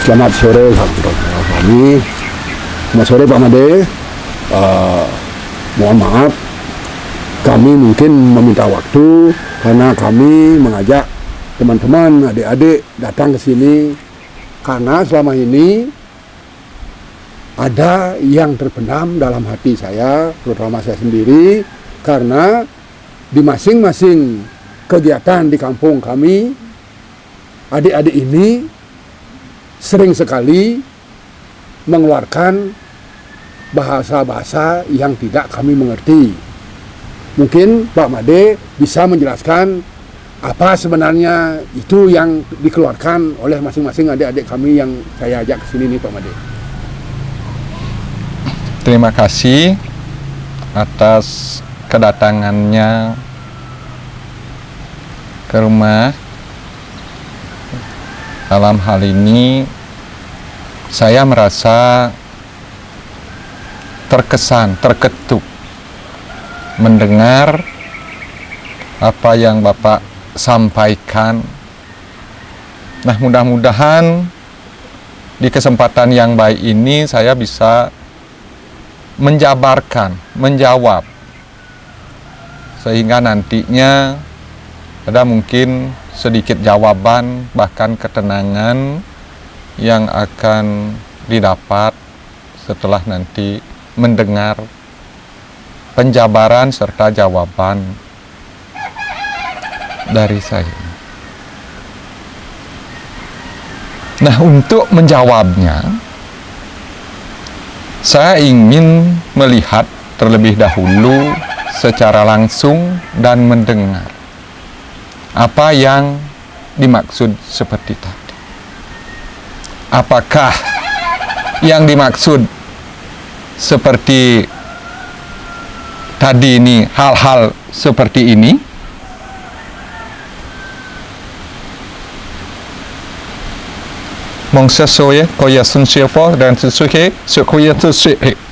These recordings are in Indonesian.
Selamat sore kami. Selamat sore Pak Made. Mohon maaf, kami mungkin meminta waktu karena kami mengajak teman-teman, adik-adik datang ke sini karena selama ini ada yang terpendam dalam hati saya, terutama saya sendiri, karena di masing-masing kegiatan di kampung kami, adik-adik ini sering sekali mengeluarkan bahasa-bahasa yang tidak kami mengerti. Mungkin Pak Made bisa menjelaskan apa sebenarnya itu yang dikeluarkan oleh masing-masing adik-adik kami yang saya ajak ke sini nih Pak Made. Terima kasih atas kedatangannya ke rumah. Dalam hal ini saya merasa terkesan, terketuk mendengar apa yang Bapak sampaikan. Nah, mudah-mudahan di kesempatan yang baik ini saya bisa menjabarkan, menjawab, sehingga nantinya ada mungkin sedikit jawaban, bahkan ketenangan yang akan didapat setelah nanti mendengar penjabaran serta jawaban dari saya. Nah, untuk menjawabnya, saya ingin melihat terlebih dahulu secara langsung dan mendengar apa yang dimaksud seperti tadi. Apakah yang dimaksud seperti tadi ini hal-hal seperti ini? Mong sesuai kaya sun siapa dan sesuai sesuai sesuai.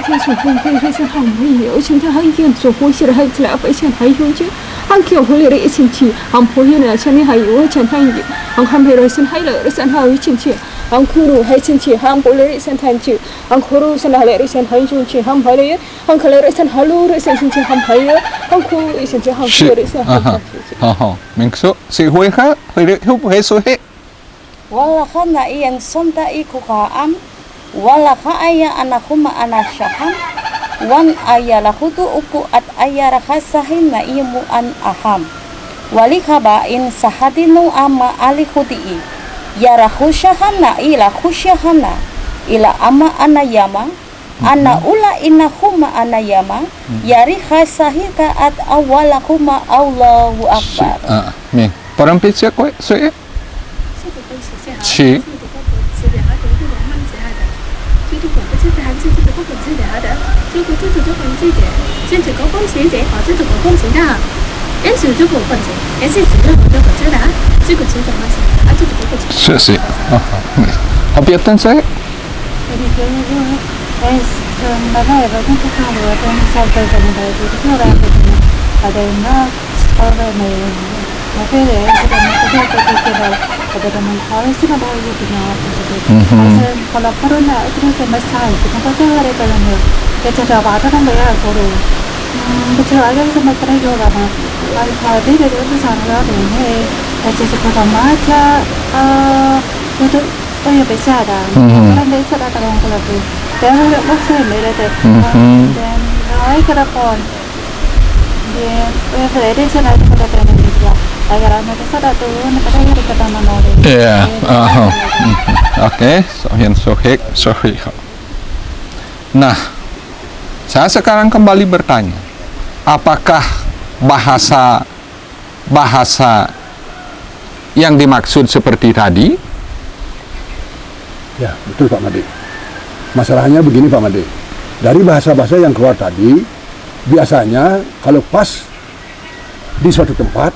这是会是好没有，现在还有做会是还是来不现还有就，俺叫回来的一星期，俺婆爷呢，现在还有现在有，俺看回来现还了，现还有一星期，俺哭了还星期，俺婆来现在就，俺哭了现还来现还有星期，俺回来，俺看来现还了现星期，俺还有，俺哭一星期，俺哭了现还。Oh, maksud si hui ka, hui hup hui suhe. Wala ka na iyan sonda ikukaam. Wala ka aya anakuma anasyaham wan aya lahutu uku at aya rakasahin na imu an aham wali kabain sahadinu ama alikutii yara khusyahana ila khusyahana ila ama anayama ana ula inahuma anayama yari khasahika at awalakuma Allahu akbar. Min parang pizza ko so si 这个这个还是这个不本质的的，这个这个就本质的，这个高本质的，好这个高本质的，因此这个本质，也是这个本质的，这个这个本质，啊这个这个。是是，Kegiatan saya? Jadi kalau mana ya kan kita ada kan sampai kan itu kita ada yang sekolah nih. Tapi ya sebenarnya kita ada teman harus kita bawa itu punya. Kalau corona itu kan masalah. Kita tahu ada kalau kita coba ada kan bayar guru. Kita ada sama kerja juga kan. Kalau dia itu sana ini, kita sekolah macam itu oh ya bisa ada. Orang bisa ada kalau itu. Dan maksudnya mereka dan naik ke depan. Dan berada sana itu pada tahun itu. Agar mereka sadar tuh, mereka yang dikatakan mana. Iya. Oke, sohik. Nah, saya sekarang kembali bertanya, apakah bahasa yang dimaksud seperti tadi? Ya, betul Pak Made. Masalahnya begini Pak Made. Dari bahasa-bahasa yang keluar tadi, biasanya kalau pas di suatu tempat,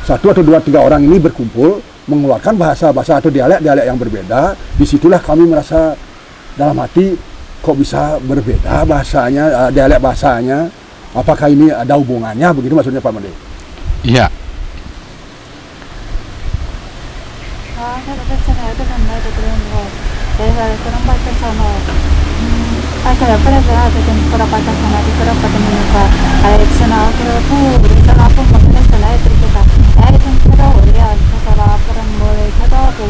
1 atau 2, 3 orang ini berkumpul mengeluarkan bahasa-bahasa atau dialek-dialek yang berbeda, disitulah kami merasa dalam hati kok bisa berbeda bahasanya, dialek bahasanya. Apakah ini ada hubungannya? Begitu maksudnya Pak Made? Iya. Ada sana ada nanda ada kerana dari kerana baca sana ada pada ada dan kerana baca sana di kerana pada menuka ada sana kerana sana pun makna sana itu kita ada yang kerana orang kerana orang boleh kata tu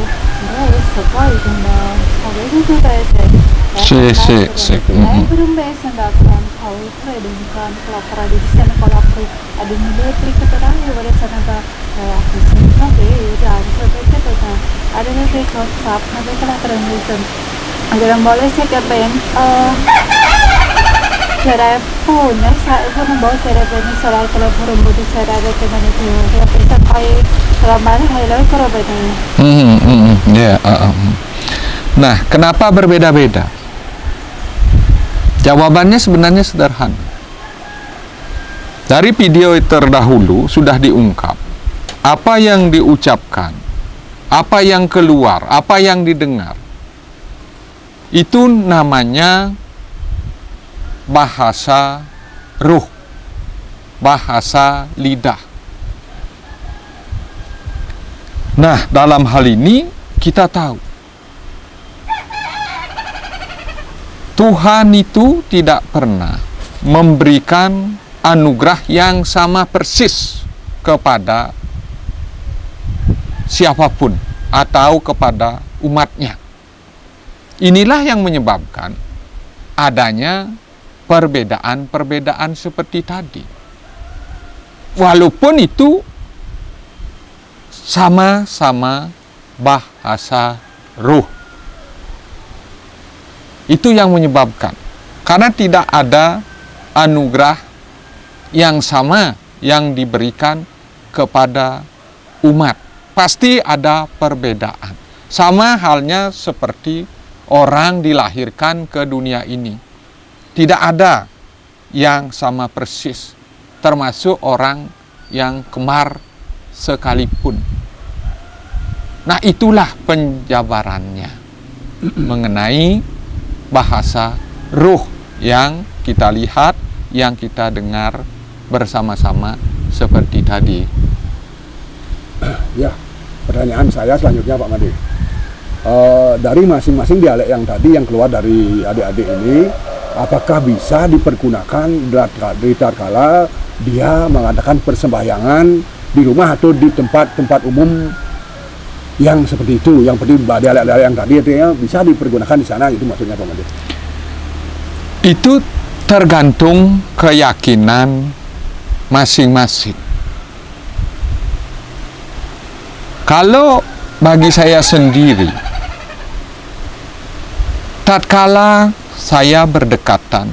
boleh sesuai dengan apa itu ada Si. belum biasa dapat kau dengan kalau pernah di sana kalau ada mulai kita terang ada sana aku sendiri itu ada seperti itu ada nanti kau sab nanti kalau terangkan ada yang boleh saya kapan cara pun saya pun membawa cara ini salah kalau orang butuh cara ada kena itu saya bisa kaya kalau mana hello kalau begini Ya. Nah, kenapa berbeda-beda? Jawabannya sebenarnya sederhana. Dari video terdahulu sudah diungkap apa yang diucapkan, apa yang keluar, apa yang didengar. Itu namanya bahasa ruh, bahasa lidah. Nah, dalam hal ini kita tahu Tuhan itu tidak pernah memberikan anugerah yang sama persis kepada siapapun atau kepada umatnya. Inilah yang menyebabkan adanya perbedaan-perbedaan seperti tadi. Walaupun itu sama-sama bahasa ruh. Itu yang menyebabkan. Karena tidak ada anugerah yang sama yang diberikan kepada umat. Pasti ada perbedaan. Sama halnya seperti orang dilahirkan ke dunia ini. Tidak ada yang sama persis. Termasuk orang yang kembar sekalipun. Nah, itulah penjabarannya mengenai bahasa ruh yang kita lihat, yang kita dengar bersama-sama seperti tadi. Ya, pertanyaan saya selanjutnya Pak Made. Dari masing-masing dialek yang tadi yang keluar dari adik-adik ini, apakah bisa dipergunakan di tatkala dia mengadakan persembahyangan di rumah atau di tempat-tempat umum yang seperti itu, yang penting dialek-dialek yang tadi itu ya, bisa dipergunakan di sana, itu maksudnya Pak Made. Itu tergantung keyakinan masing-masing. Kalau bagi saya sendiri, tatkala saya berdekatan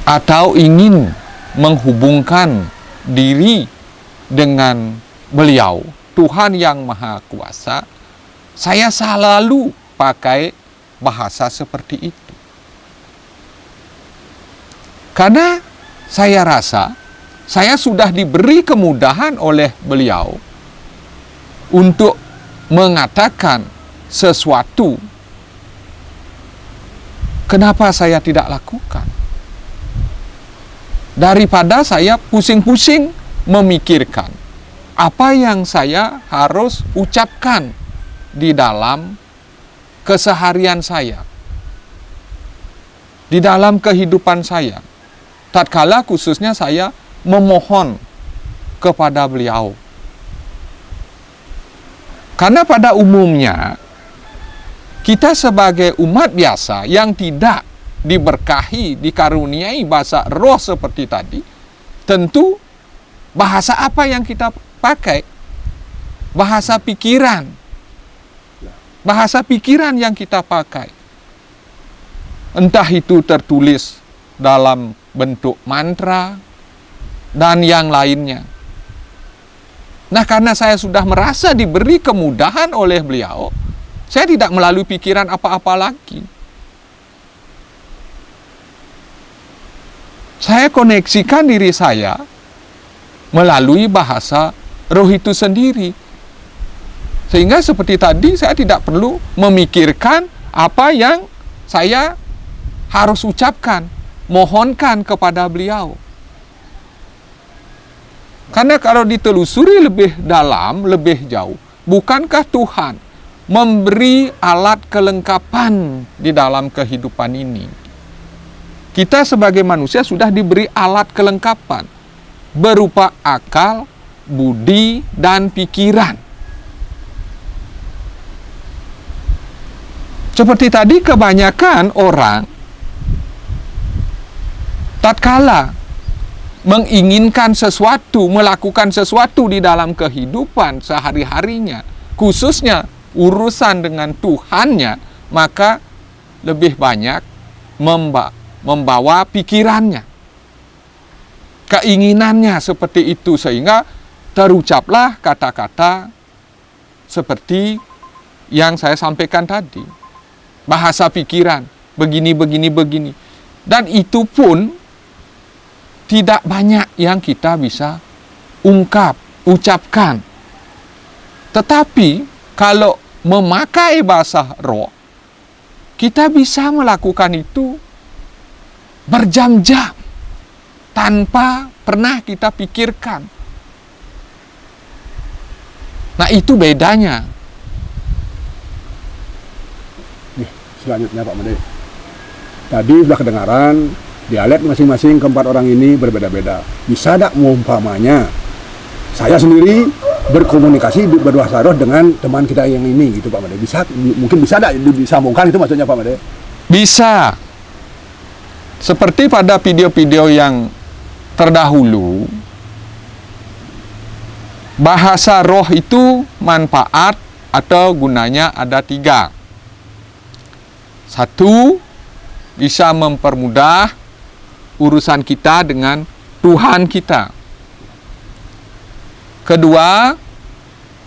atau ingin menghubungkan diri dengan beliau, Tuhan yang Maha Kuasa, saya selalu pakai bahasa seperti itu. Karena saya rasa saya sudah diberi kemudahan oleh beliau untuk mengatakan sesuatu. Kenapa saya tidak lakukan? Daripada saya pusing-pusing memikirkan apa yang saya harus ucapkan di dalam keseharian saya, di dalam kehidupan saya, tatkala khususnya saya memohon kepada beliau. Karena pada umumnya kita sebagai umat biasa yang tidak diberkahi, dikaruniai bahasa roh seperti tadi, tentu bahasa apa yang kita pakai? Bahasa pikiran. Bahasa pikiran yang kita pakai. Entah itu tertulis dalam bentuk mantra dan yang lainnya. Nah, karena saya sudah merasa diberi kemudahan oleh beliau, saya tidak melalui pikiran apa-apa lagi. Saya koneksikan diri saya melalui bahasa roh itu sendiri. Sehingga seperti tadi saya tidak perlu memikirkan apa yang saya harus ucapkan, mohonkan kepada beliau. Karena kalau ditelusuri lebih dalam, lebih jauh, bukankah Tuhan memberi alat kelengkapan di dalam kehidupan ini? Kita sebagai manusia sudah diberi alat kelengkapan berupa akal, budi, dan pikiran. Seperti tadi, kebanyakan orang tatkala menginginkan sesuatu, melakukan sesuatu di dalam kehidupan sehari-harinya, khususnya urusan dengan Tuhannya, maka lebih banyak membawa pikirannya, keinginannya seperti itu, sehingga terucaplah kata-kata seperti yang saya sampaikan tadi. Bahasa pikiran, begini. Dan itu pun tidak banyak yang kita bisa ucapkan. Tetapi kalau memakai bahasa roh, kita bisa melakukan itu berjam-jam tanpa pernah kita pikirkan. Nah, itu bedanya. Nih, selanjutnya Pak Made. Tadi sudah kedengaran dialek masing-masing keempat orang ini berbeda-beda. Bisa tak umpamanya saya sendiri berkomunikasi berbahasa roh dengan teman kita yang ini gitu Pak Made? Mungkin bisa tak disambungkan, itu maksudnya Pak Made? Bisa. Seperti pada video-video yang terdahulu, bahasa roh itu manfaat atau gunanya ada 3. 1, bisa mempermudah urusan kita dengan Tuhan kita. 2,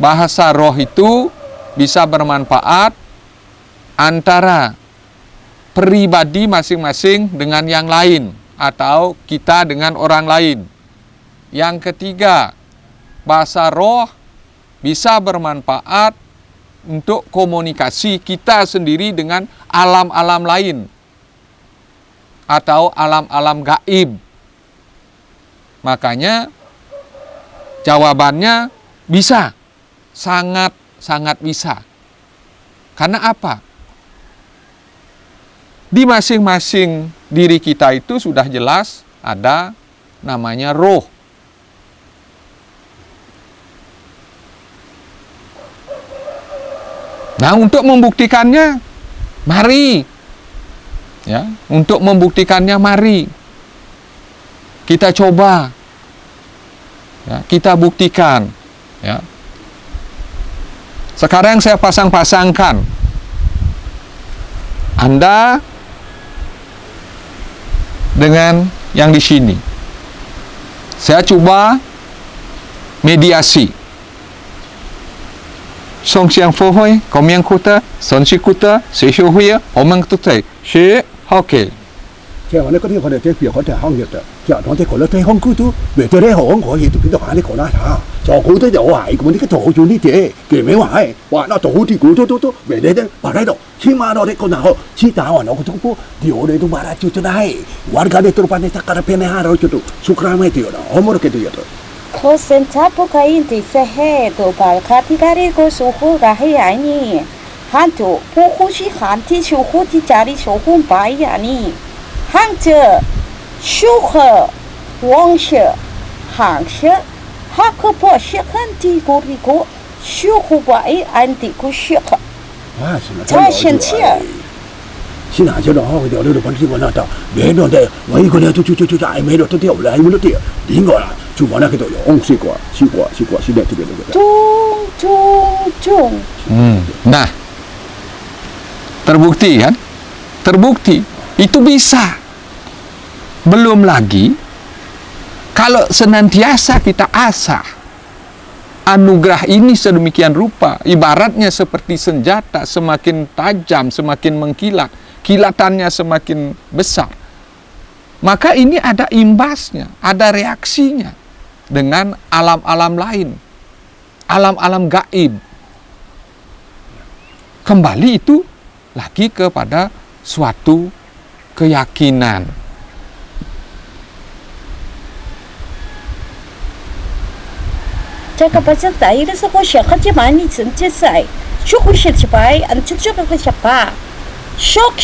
bahasa roh itu bisa bermanfaat antara pribadi masing-masing dengan yang lain, atau kita dengan orang lain. Yang 3, bahasa roh bisa bermanfaat untuk komunikasi kita sendiri dengan alam-alam lain, atau alam-alam gaib. Makanya jawabannya bisa, sangat bisa. Karena apa? Di masing-masing diri kita itu sudah jelas ada namanya roh. Nah, untuk membuktikannya, mari. Ya, untuk membuktikannya mari kita coba. Ya, kita buktikan. Ya. Sekarang saya pasang-pasangkan. Anda dengan yang di sini. Saya coba mediasi. Song xiang fo hui, kom yang kuta, son si kuta, si xiu hui, omang tu tai, si hoke. Thế mà nó có thể có thể cái việc có thể không được, giờ nó thể có thể thấy không cứ tu, về tới đây họ không có gì tụi nó phải đi có là sao, cho cố tới giờ hoài cũng cái tổ chú đi thế, kể mấy hoài, hoài nó tổ thì cố tôi về đây bảo đây đâu, khi mà nó đấy con nào, khi ta hoài nó có chúng điều đấy tôi bảo là chưa đây, warga đấy tôi phải đi takar pene haro cho tôi, sukram hay điều đó, không có cái điều đó. Konsentrasi kain di sehe do bal katigari go suhu rahi ani hantu pukushi hanti suhu di jari suhu bai ani hangze shuhe wangshe hangshe hakepo shekanti gorigo shuhu bai anti ku shehe ta shenqie xin hãy cho đó điều đó được vấn đề của nó đó để nó để vậy cái này tôi ai mấy đó tôi theo lại mới nó tiền đi gọi là chú bảo là cái tội ông xí quả xí đẹp thì được Cung. Nah, terbukti kan? Terbukti itu bisa. Belum lagi kalau senantiasa kita asah anugerah ini sedemikian rupa, ibaratnya seperti senjata, semakin tajam, semakin mengkilat, kilatannya semakin besar. Maka ini ada imbasnya, ada reaksinya dengan alam-alam lain, alam-alam gaib. Kembali itu lagi kepada suatu keyakinan. 这个不是在的时候小孩子买你成绩赛，就会写起来，俺就这个会写吧，shock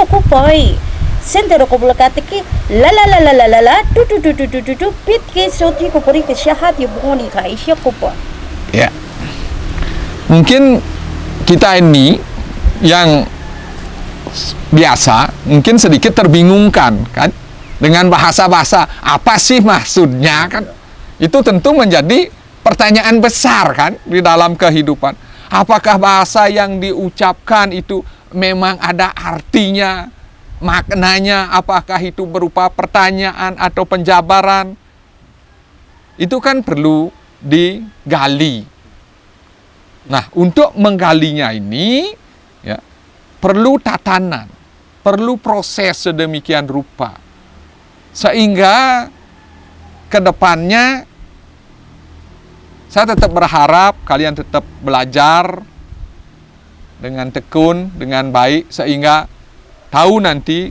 ku boy. Sendero ko bula katiki la tu pit ke soti ko pori ke syahat ya bungoni ka isya ko po. Ya. Mungkin kita ini yang biasa mungkin sedikit terbingungkan kan dengan bahasa-bahasa apa sih maksudnya kan. Itu tentu menjadi pertanyaan besar kan di dalam kehidupan. Apakah bahasa yang diucapkan itu memang ada artinya? Maknanya apakah itu berupa pertanyaan atau penjabaran? Itu kan perlu digali. Nah, untuk menggalinya ini ya, perlu tatanan, perlu proses sedemikian rupa. Sehingga ke depannya saya tetap berharap kalian tetap belajar dengan tekun, dengan baik, sehingga tahu nanti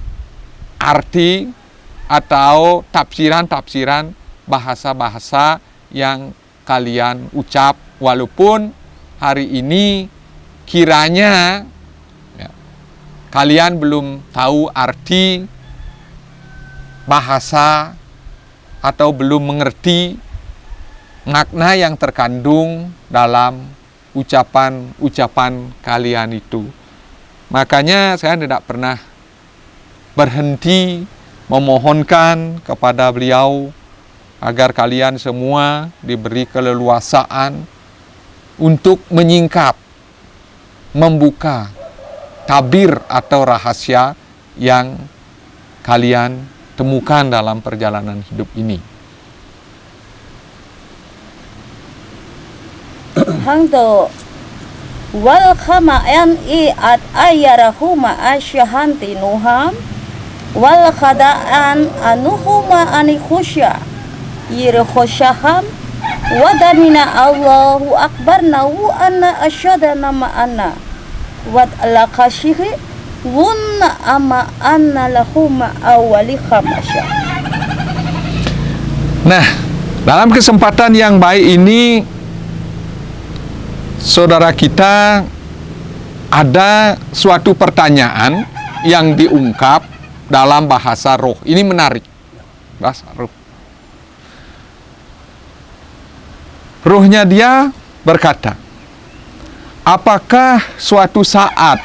arti atau tafsiran-tafsiran bahasa-bahasa yang kalian ucap, walaupun hari ini kiranya ya, kalian belum tahu arti bahasa atau belum mengerti makna yang terkandung dalam ucapan-ucapan kalian itu. Makanya saya tidak pernah berhenti memohonkan kepada beliau agar kalian semua diberi keleluasaan untuk menyingkap, membuka tabir atau rahasia yang kalian temukan dalam perjalanan hidup ini. Hangdo wal khama'an at ayarahuma asyahanti nuham wal khada'an anuhuma anikhusya yirkhusyaham wadanina Allahu akbar nawu anna asyadana ma'ana wad alakasyihi wunna ama anna lahuma awali khamasya. Nah, dalam kesempatan yang baik ini saudara kita ada suatu pertanyaan yang diungkap dalam bahasa roh. Ini menarik. Bahasa roh. Rohnya dia berkata, apakah suatu saat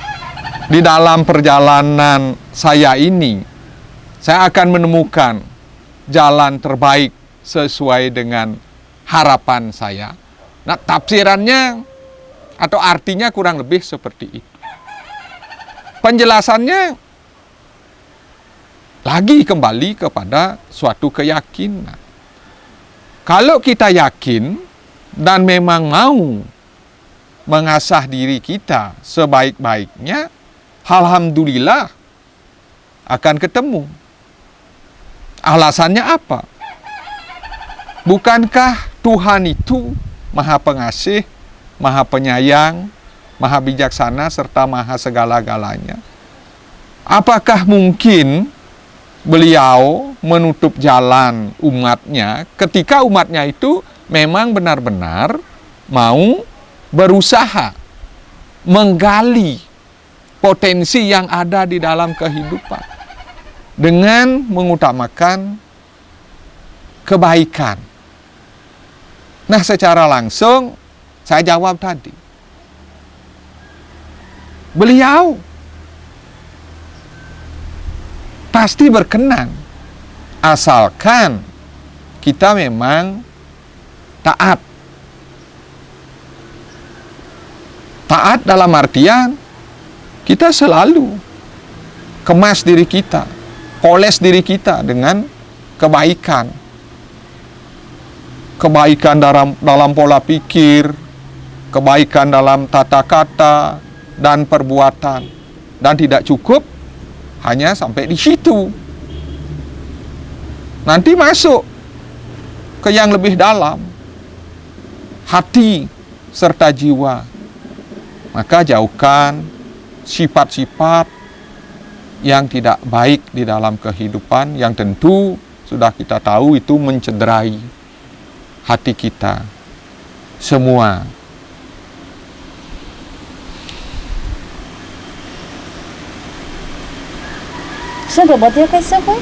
di dalam perjalanan saya ini, saya akan menemukan jalan terbaik sesuai dengan harapan saya? Nah, tafsirannya atau artinya kurang lebih seperti itu. Penjelasannya lagi kembali kepada suatu keyakinan. Kalau kita yakin dan memang mau mengasah diri kita sebaik-baiknya, alhamdulillah akan ketemu. Alasannya apa? Bukankah Tuhan itu Maha Pengasih, Maha Penyayang, Maha Bijaksana, serta Maha Segala-galanya? Apakah mungkin beliau menutup jalan umatnya ketika umatnya itu memang benar-benar mau berusaha menggali potensi yang ada di dalam kehidupan dengan mengutamakan kebaikan? Nah, secara langsung saya jawab tadi, beliau pasti berkenan asalkan kita memang taat. Taat dalam artian kita selalu kemas diri kita, poles diri kita dengan kebaikan. Kebaikan dalam pola pikir, kebaikan dalam tata kata dan perbuatan. Dan tidak cukup hanya sampai di situ. Nanti masuk ke yang lebih dalam, hati serta jiwa. Maka jauhkan sifat-sifat yang tidak baik di dalam kehidupan, yang tentu sudah kita tahu itu mencederai hati kita. semua. Sao được bỏ tiêu cái sao vậy?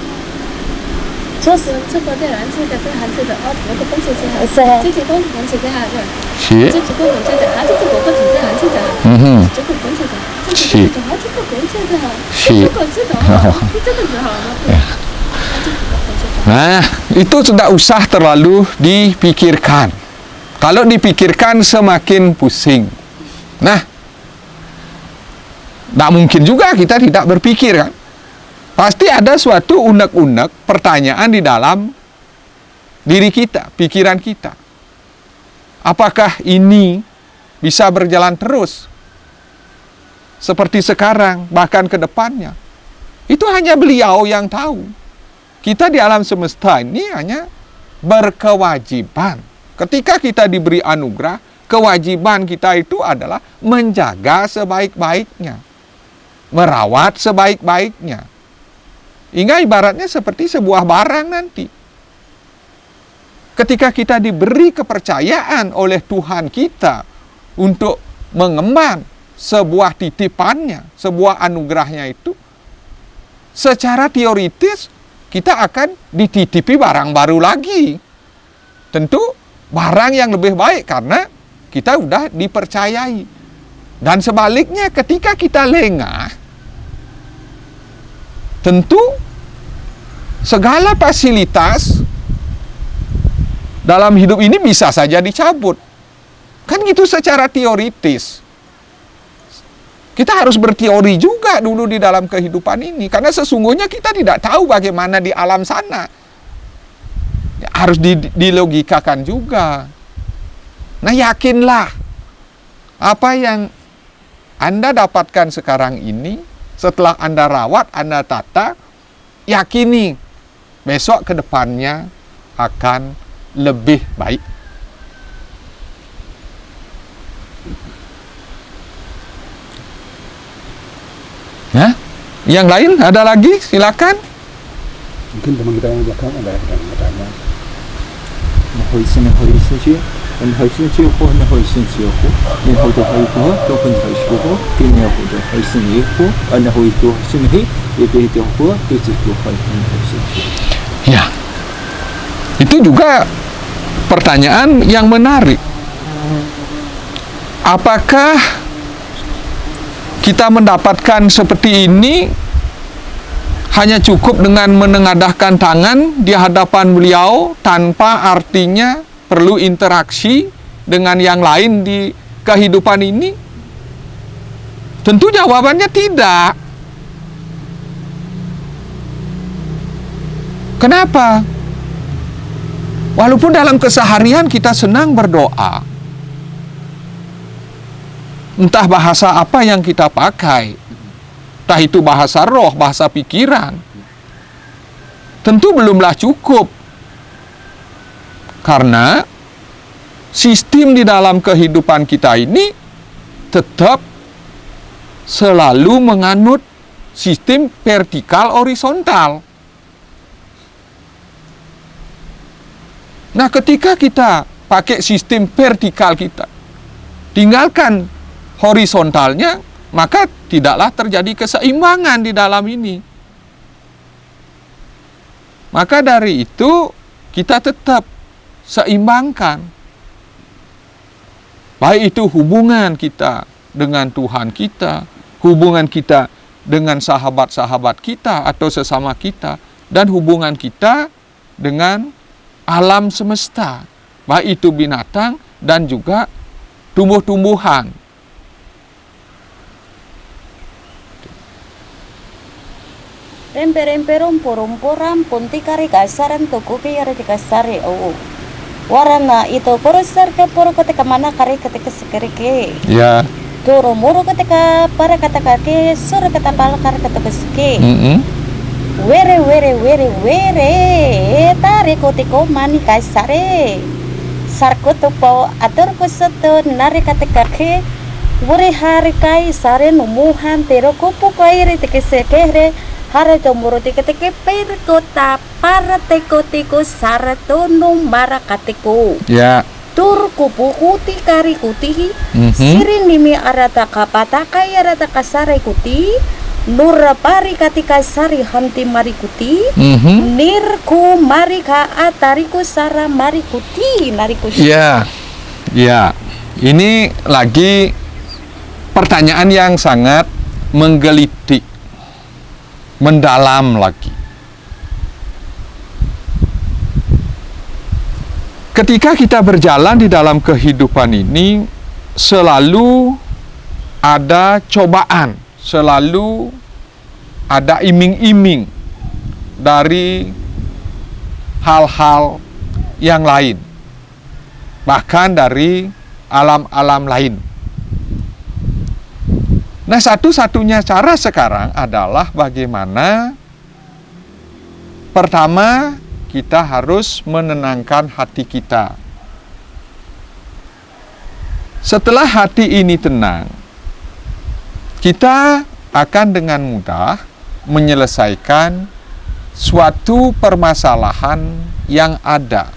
这个对蓝色的跟蓝色的哦，那个公子是是啊这个公蓝色的哈，对， Si. 这个公蓝色的哈，这个公子是蓝色的， Mhm. 这个公子的，这个 Si. 公子的，这个公子的， Si. 这个公子的，这个子好了，这个公子的。 Nah, itu tidak usah terlalu dipikirkan. Kalau dipikirkan semakin pusing. Nah, tidak mungkin juga kita tidak berpikir kan. Pasti ada suatu unek-unek pertanyaan di dalam diri kita, pikiran kita. Apakah ini bisa berjalan terus seperti sekarang, bahkan ke depannya? Itu hanya beliau yang tahu. Kita di alam semesta ini hanya berkewajiban. Ketika kita diberi anugerah, kewajiban kita itu adalah menjaga sebaik-baiknya, merawat sebaik-baiknya. Hingga ibaratnya seperti sebuah barang nanti. Ketika kita diberi kepercayaan oleh Tuhan kita untuk mengemban sebuah titipannya, sebuah anugerahnya itu, secara teoritis kita akan dititipi barang baru lagi. Tentu barang yang lebih baik karena kita sudah dipercayai. Dan sebaliknya ketika kita lengah, tentu segala fasilitas dalam hidup ini bisa saja dicabut. Kan gitu secara teoritis. Kita harus berteori juga dulu di dalam kehidupan ini. Karena sesungguhnya kita tidak tahu bagaimana di alam sana. Ya, harus dilogikakan juga. Nah, yakinlah apa yang Anda dapatkan sekarang ini, setelah Anda rawat, Anda tata, yakini besok ke depannya akan lebih baik. Nah, yang lain ada lagi? Silakan. Mungkin teman kita yang belakang ada yang bertanya. 回信的回信息，回信之后呢回信之后，然后就回复，都跟回复后，今年后就回信以后，那回复信息，itu后，itu回信。 Ya, itu juga pertanyaan yang menarik. Apakah kita mendapatkan seperti ini hanya cukup dengan menengadahkan tangan di hadapan beliau tanpa artinya perlu interaksi dengan yang lain di kehidupan ini? Tentu jawabannya tidak. Kenapa? Walaupun dalam keseharian kita senang berdoa, entah bahasa apa yang kita pakai, entah itu bahasa roh, bahasa pikiran, tentu belumlah cukup. Karena sistem di dalam kehidupan kita ini tetap selalu menganut sistem vertikal horizontal. Nah, ketika kita pakai sistem vertikal kita, tinggalkan horizontalnya, maka tidaklah terjadi keseimbangan di dalam ini. Maka dari itu, kita tetap seimbangkan. Baik itu hubungan kita dengan Tuhan kita, hubungan kita dengan sahabat-sahabat kita atau sesama kita, dan hubungan kita dengan alam semesta, baik itu binatang dan juga tumbuh-tumbuhan. Rempe-rempe rompo-romporam punti kari kasaran toko kaya di kasari oo. Warana itu porosar ke poro ketika mana kari ketika sekerike. Ya. Toro moro ketika para kata kaki sur kata pala kari ketika seke. Were tari kotiko mani kasare. Sarko to pau atur ko soto nari ketika ke. Wure hari kai sare numuhan tero kupu kai ketika sekere. Hara tomoro teke per kota para teko sarato numbara kateko. Ya. tur kupu kuti kari kuti Mhm. sirin nimi arata kapataka arata kasare kuti nur pari katika sari hamti mari kuti Mhm. nirku marika atariku sara mari kuti nariku Ya, ya. Ini lagi pertanyaan yang sangat menggelitik, mendalam lagi. Ketika kita berjalan di dalam kehidupan ini, selalu ada cobaan, selalu ada iming-iming dari hal-hal yang lain, bahkan dari alam-alam lain. Nah, satu-satunya cara sekarang adalah bagaimana pertama kita harus menenangkan hati kita. Setelah hati ini tenang, kita akan dengan mudah menyelesaikan suatu permasalahan yang ada.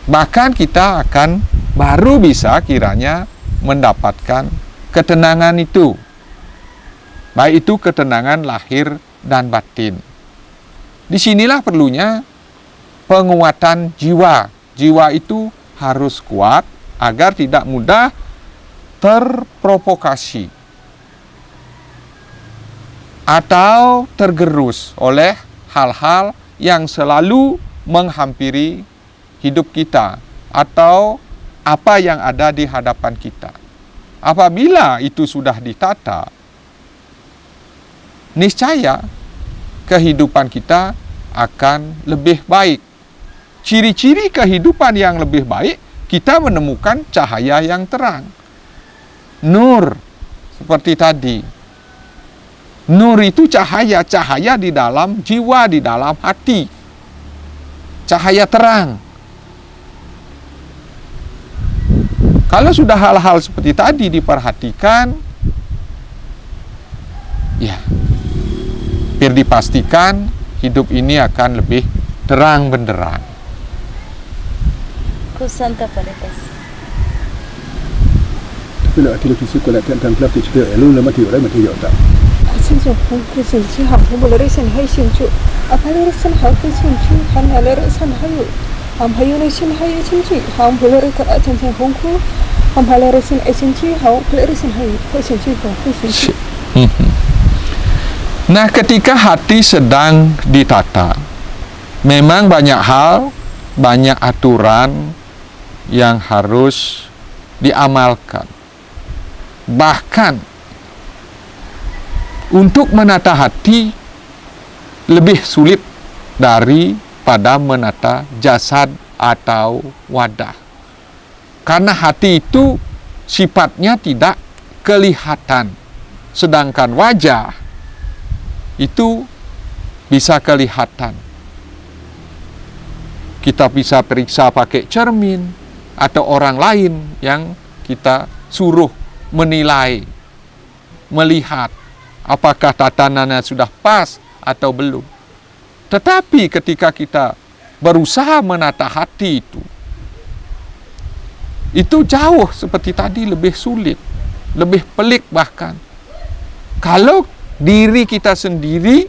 Bahkan kita akan baru bisa kiranya mendapatkan ketenangan itu. Baik itu ketenangan lahir dan batin. Disinilah perlunya penguatan jiwa. Jiwa itu harus kuat agar tidak mudah terprovokasi atau tergerus oleh hal-hal yang selalu menghampiri hidup kita atau apa yang ada di hadapan kita. Apabila itu sudah ditata, niscaya kehidupan kita akan lebih baik. Ciri-ciri kehidupan yang lebih baik, kita menemukan cahaya yang terang. Nur, seperti tadi. Nur itu cahaya di dalam jiwa, di dalam hati. Cahaya terang. Kalau sudah hal-hal seperti tadi diperhatikan, ya, biar dipastikan hidup ini akan lebih terang benderang. kusanta paritas Tapi lah hati lebih suka latihan dan kelab di cerita elu lama tiurai mati jauh. Xin chào không cứ xin chứ học không boleh resin hay xin chu apa le resin hal ke xin chu han le resin hayu am hayu ne xin hayu xin chu ham boleh re ka chan chan hong ku am hal resin xin chu hau boleh resin hayu ko xin chu ko xin chu. Nah, ketika hati sedang ditata, memang banyak hal, banyak aturan yang harus diamalkan. Bahkan untuk menata hati lebih sulit daripada menata jasad atau wadah. Karena hati itu sifatnya tidak kelihatan, sedangkan wajah itu bisa kelihatan. Kita bisa periksa pakai cermin atau orang lain yang kita suruh menilai, melihat apakah tatanannya sudah pas atau belum. Tetapi ketika kita berusaha menata hati itu jauh seperti tadi lebih sulit, lebih pelik bahkan. Kalau diri kita sendiri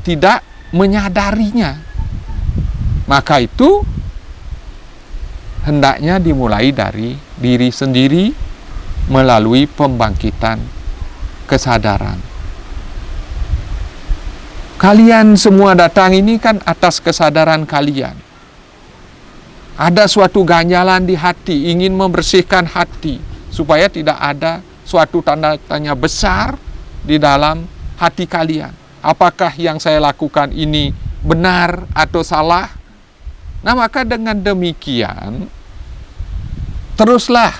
tidak menyadarinya, maka itu hendaknya dimulai dari diri sendiri melalui pembangkitan kesadaran. Kalian semua datang ini kan atas kesadaran kalian. Ada suatu ganjalan di hati, ingin membersihkan hati supaya tidak ada suatu tanda tanya besar di dalam hati kalian. Apakah yang saya lakukan ini benar atau salah? Nah, maka dengan demikian teruslah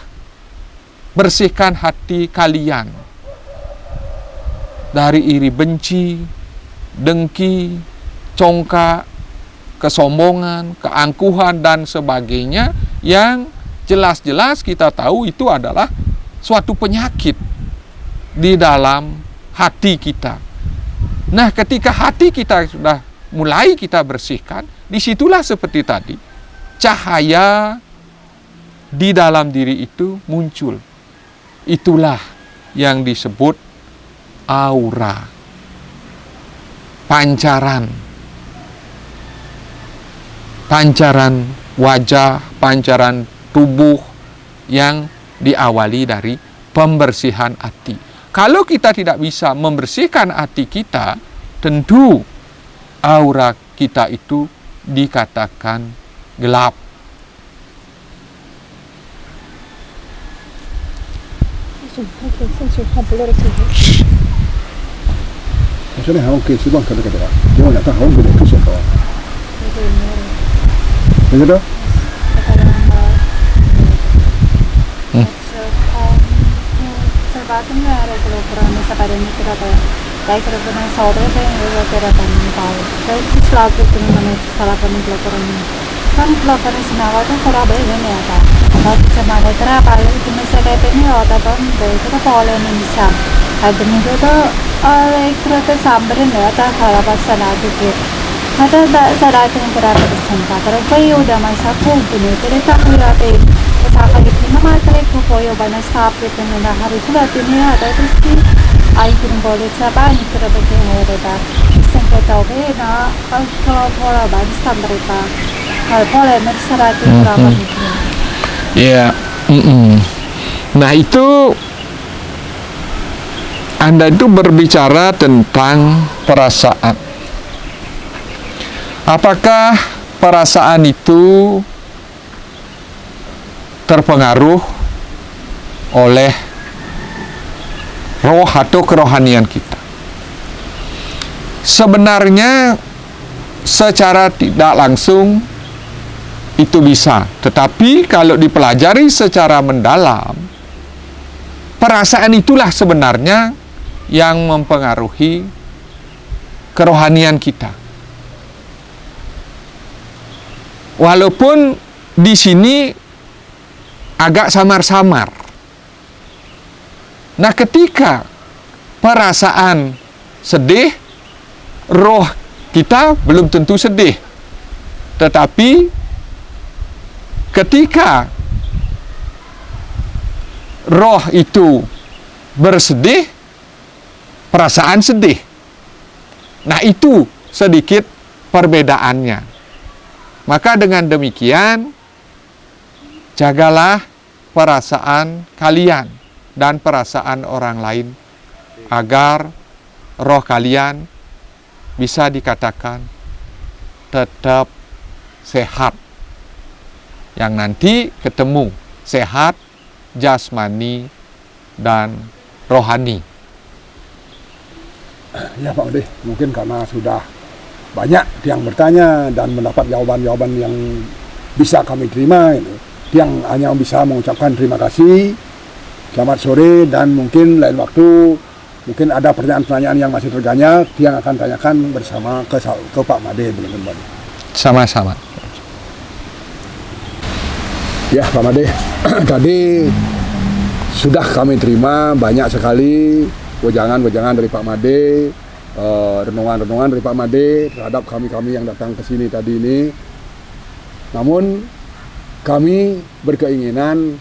bersihkan hati kalian dari iri benci, dengki, congkak, kesombongan, keangkuhan, dan sebagainya yang jelas-jelas kita tahu itu adalah suatu penyakit di dalam hati kita. Nah, ketika hati kita sudah mulai kita bersihkan, disitulah seperti tadi, cahaya di dalam diri itu muncul. Itulah yang disebut aura, pancaran wajah, pancaran tubuh yang diawali dari pembersihan hati. Kalau kita tidak bisa membersihkan hati kita, tentu aura kita itu dikatakan gelap. Maksudnya hao ke sibang kata-kata. Dia nak tahu hao gede ke siapa. Begitu? Sebabnya ada program sekarang ini kita baik program saudara yang juga terapkan tahu. Jadi selalu itu mana salah kami program ini. Kan program senawa itu kurang baik ini ada. Tapi cuma ada terapa itu misalnya ini ada pun itu boleh bisa. Ada nih itu itu sambil nih ada kalau pasal ada gitu. Ada salah yang berapa persen. Tapi udah masa kumpul itu tak berapa. Saka itu nama mereka koyo banyak staff itu nenda hari pula ini ada itu sih. Air pun boleh coba ini terus ada. Sampai tahu na kalau banyak staff mereka. Kalau boleh mereka itu berapa itu. Ya, nah itu Anda itu berbicara tentang perasaan. Apakah perasaan itu terpengaruh oleh roh atau kerohanian kita? Sebenarnya secara tidak langsung itu bisa, tetapi kalau dipelajari secara mendalam, perasaan itulah sebenarnya yang mempengaruhi kerohanian kita. Walaupun di sini agak samar-samar. Nah, ketika perasaan sedih, roh kita belum tentu sedih. Tetapi ketika roh itu bersedih, perasaan sedih. Nah, itu sedikit perbedaannya. Maka dengan demikian, jagalah perasaan kalian dan perasaan orang lain agar roh kalian bisa dikatakan tetap sehat. Yang nanti ketemu sehat jasmani dan rohani. Ya Pak Ode, mungkin karena sudah banyak yang bertanya dan mendapat jawaban-jawaban yang bisa kami terima, yang hanya bisa mengucapkan terima kasih, selamat sore, dan mungkin lain waktu mungkin ada pertanyaan-pertanyaan yang masih terganjal yang akan tanyakan bersama ke Pak Made belum kembali. Sama-sama. Ya Pak Made, tadi sudah kami terima banyak sekali wejangan-wejangan dari Pak Made, renungan-renungan dari Pak Made terhadap kami-kami yang datang ke sini tadi ini. Namun kami berkeinginan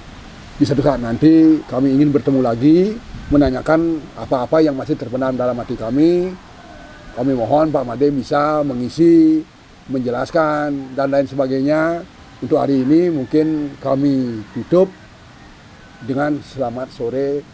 di suatu saat nanti kami ingin bertemu lagi, menanyakan apa-apa yang masih terpendam dalam hati kami. Kami mohon Pak Made bisa mengisi, menjelaskan dan lain sebagainya. Untuk hari ini mungkin kami tutup dengan selamat sore